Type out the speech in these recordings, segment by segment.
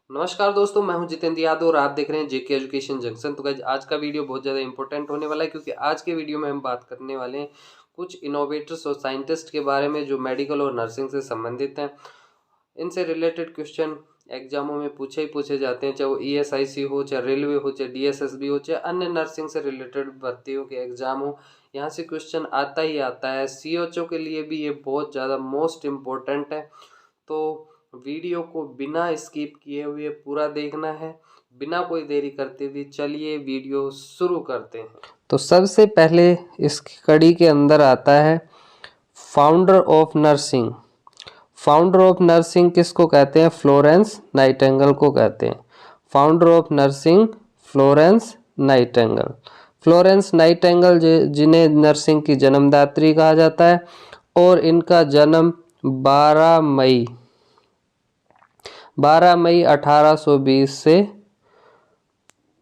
नमस्कार दोस्तों, मैं हूं जितेंद्र यादव और आप देख रहे हैं जेके एजुकेशन जंक्शन। तो गाइस, आज का वीडियो बहुत ज़्यादा इंपॉर्टेंट होने वाला है क्योंकि आज के वीडियो में हम बात करने वाले हैं कुछ इनोवेटर्स और साइंटिस्ट के बारे में जो मेडिकल और नर्सिंग से संबंधित हैं। इनसे रिलेटेड क्वेश्चन एग्जामों में पूछे जाते हैं, चाहे वो ESIC हो, चाहे रेलवे हो, चाहे DSSB हो, चाहे अन्य नर्सिंग से रिलेटेड भर्तियों के एग्जाम हो। यहाँ से क्वेश्चन आता ही आता है। CHO के लिए भी ये बहुत ज़्यादा मोस्ट इम्पोर्टेंट है। तो वीडियो को बिना स्किप किए हुए पूरा देखना है। बिना कोई देरी करते हुए चलिए वीडियो शुरू करते हैं। तो सबसे पहले इस कड़ी के अंदर आता है founder of nursing. Founder of nursing किसको कहते हैं? फ्लोरेंस नाइटिंगेल को कहते हैं। Founder of nursing Florence Nightingale. Florence Nightingale जिन्हें नर्सिंग की जन्मदात्री कहा जाता है और इनका जन्म 12 मई 1820 से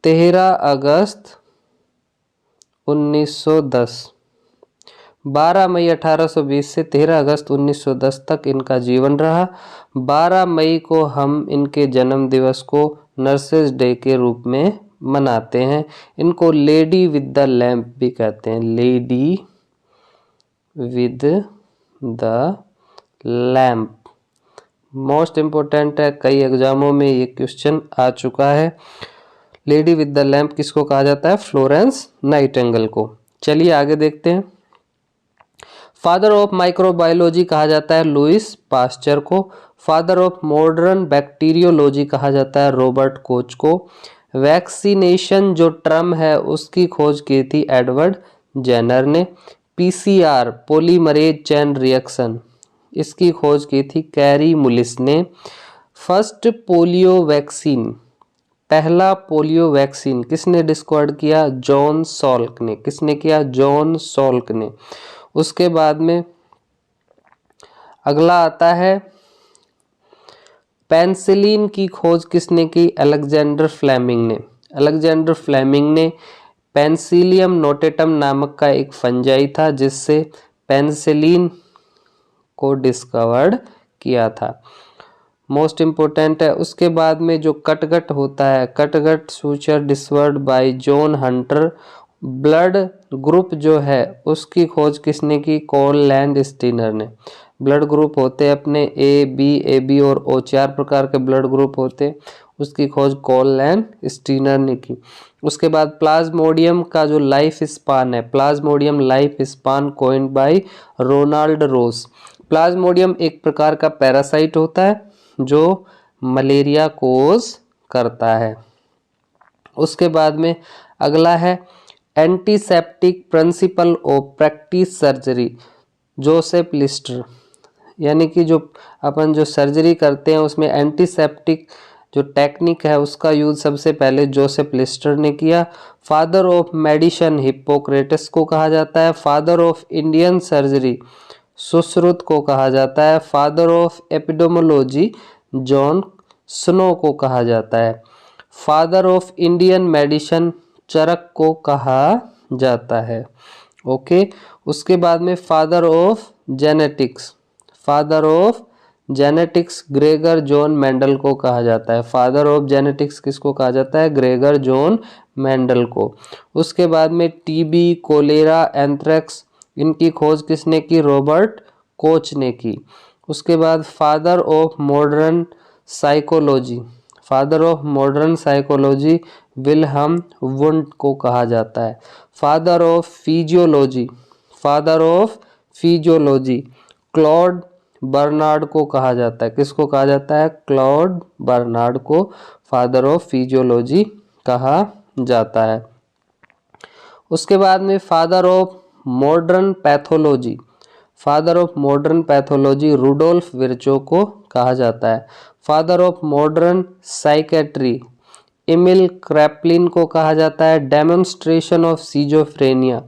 13 अगस्त 1910 12 मई 1820 से 13 अगस्त 1910 तक इनका जीवन रहा। 12 मई को हम इनके जन्म दिवस को नर्सेज डे के रूप में मनाते हैं। इनको लेडी विद द लैम्प भी कहते हैं। Lady with the lamp most important है, कई एग्जामों में ये क्वेश्चन आ चुका है। लेडी विद द लैम्प किसको कहा जाता है? फ्लोरेंस नाइटिंगेल को। चलिए आगे देखते हैं। फादर ऑफ माइक्रोबायोलॉजी कहा जाता है लुइस पास्चर को। फादर ऑफ मॉडर्न बैक्टीरियोलॉजी कहा जाता है रॉबर्ट कोच को। वैक्सीनेशन जो टर्म है उसकी खोज की थी एडवर्ड जेनर ने। PCR पॉलीमरेज चेन रिएक्शन, इसकी खोज की थी कैरी मुलिस ने। फर्स्ट पोलियो वैक्सीन, पहला पोलियो वैक्सीन किसने डिस्कवर किया? जॉन सॉल्क ने। किसने किया? जॉन सॉल्क ने। उसके बाद में अगला आता है पेनिसिलिन की खोज किसने की? अलेक्जेंडर फ्लेमिंग ने। अलेक्जेंडर फ्लेमिंग ने पेनिसिलियम नोटेटम नामक का एक फंजाई था जिससे पेनिसिलिन को डिस्कवर्ड किया था। मोस्ट इम्पोर्टेंट है। उसके बाद में जो कटगट होता है, catgut suture discovered by John Hunter. Blood group जो है उसकी खोज किसने की? कॉल स्टीनर ने। ब्लड ग्रुप होते हैं अपने AB और O, 4 प्रकार के ब्लड ग्रुप होते हैं, उसकी खोज कॉल स्टीनर ने की। उसके बाद प्लाज्मोडियम का जो लाइफ स्पान है, plasmodium life span coined by Ronald Ross. Plasmodium एक प्रकार का पैरासाइट होता है जो मलेरिया कोज करता है। उसके बाद में अगला है antiseptic principle of practice surgery, Joseph Lister. यानी कि जो अपन जो सर्जरी करते हैं उसमें एंटीसेप्टिक जो टेक्निक है उसका यूज सबसे पहले जोसेफ लिस्टर ने किया। फादर ऑफ मेडिसिन हिप्पोक्रेटस को कहा जाता है। Father of Indian surgery Sushruta को कहा जाता है। Father of epidemiology John Snow को कहा जाता है। Father of Indian medicine Charaka को कहा जाता है। ओके। उसके बाद में father of genetics, father of genetics Gregor John Mendel को कहा जाता है। फादर ऑफ जेनेटिक्स किसको कहा जाता है? ग्रेगर जॉन मेंडल को। उसके बाद में TB, कोलेरा, एंथ्रेक्स, इनकी खोज किसने की? रॉबर्ट कोच ने की। उसके बाद father of modern psychology, father of modern psychology Wilhelm Wundt को कहा जाता है। Father of physiology, father of physiology Claude Bernard को कहा जाता है। किसको कहा जाता है? क्लॉड बर्नार्ड को फादर ऑफ फिजियोलॉजी कहा जाता है। उसके बाद में father of modern pathology, father of modern pathology Rudolf Virchow को कहा जाता है। Father of modern psychiatry Emil Kraepelin को कहा जाता है। डेमोन्स्ट्रेशन ऑफ सिजोफ्रेनिया,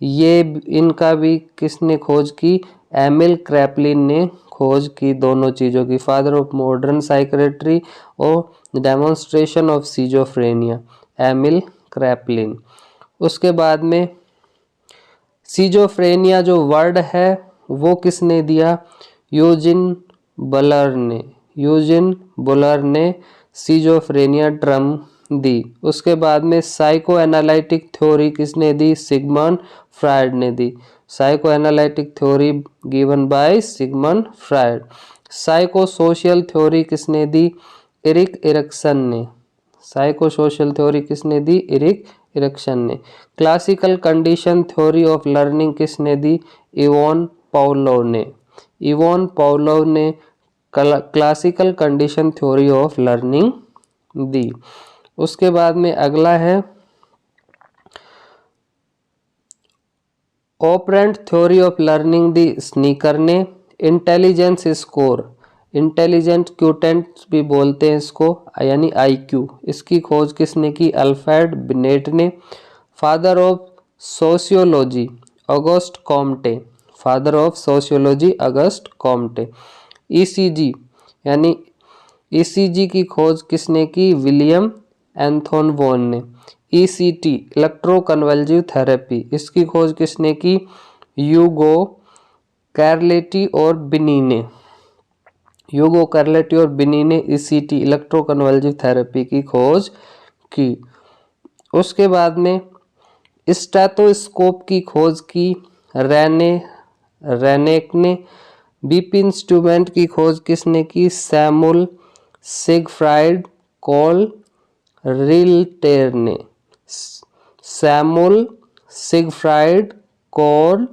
ये इनका भी किसने खोज की? एमिल क्रैपलिन ने खोज की दोनों चीज़ों की। फादर ऑफ मॉडर्न साइकेट्री और डेमोन्स्ट्रेशन ऑफ सिजोफ्रेनिया एमिल क्रैपलिन। उसके बाद में सिजोफ्रेनिया जो वर्ड है वो किसने दिया? यूजिन बुलर ने। यूजिन बुलर ने सिजोफ्रेनिया टर्म दी। उसके बाद में साइको एनालिटिक थ्योरी किसने दी? सिगमंड फ्रायड ने दी। Psychoanalytic theory given by Sigmund Freud. Psychosocial theory किसने दी? एरिक एरिक्सन ने। साइको सोशल थ्योरी किसने दी? एरिक एरिक्सन ने। Classical condition theory of learning किसने दी? इवॉन पावलोव ने। इवॉन पावलोव ने classical condition theory of learning दी। उसके बाद में अगला है ऑपरेंट थ्योरी ऑफ लर्निंग दी स्नीकर ने। इंटेलिजेंस स्कोर, इंटेलिजेंट क्यूटेंट भी बोलते हैं इसको, यानी आईक्यू, इसकी खोज किसने की? अल्फ्रेड बिनेट ने। Father of sociology August Comte. Father of sociology August Comte. ECG यानी ईसीजी की खोज किसने की? विलियम एंथोन वॉन ने। ईसीटी इलेक्ट्रोकन्वल्सिव थेरेपी, इसकी खोज किसने की? ह्यूगो कैरलेटी और बिनी ने। ह्यूगो कैरलेटी और बिनी ने ईसीटी इलेक्ट्रोकन्वल्सिव थेरेपी की खोज की। उसके बाद में स्टेथोस्कोप की खोज की रेनेक ने। बीपी इंस्ट्रूमेंट की खोज किसने की? सैमुअल सिगफ्राइड कॉल रिल्टेर ने। सैमुअल सिगफ्राइड कॉल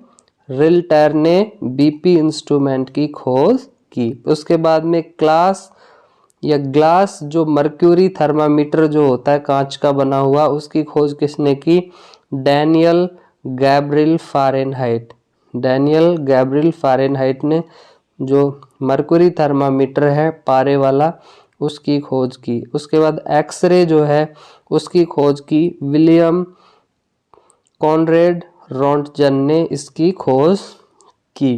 रिल्टेर ने बीपी इंस्ट्रूमेंट की खोज की। उसके बाद में ग्लास जो मर्क्यूरी थर्मामीटर जो होता है कांच का बना हुआ, उसकी खोज किसने की? Daniel Gabriel Fahrenheit. Daniel Gabriel Fahrenheit ने जो मर्क्यूरी थर्मामीटर है पारे वाला, उसकी खोज की। उसके बाद एक्सरे जो है उसकी खोज की विलियम कॉनरेड रोंटगन ने इसकी खोज की।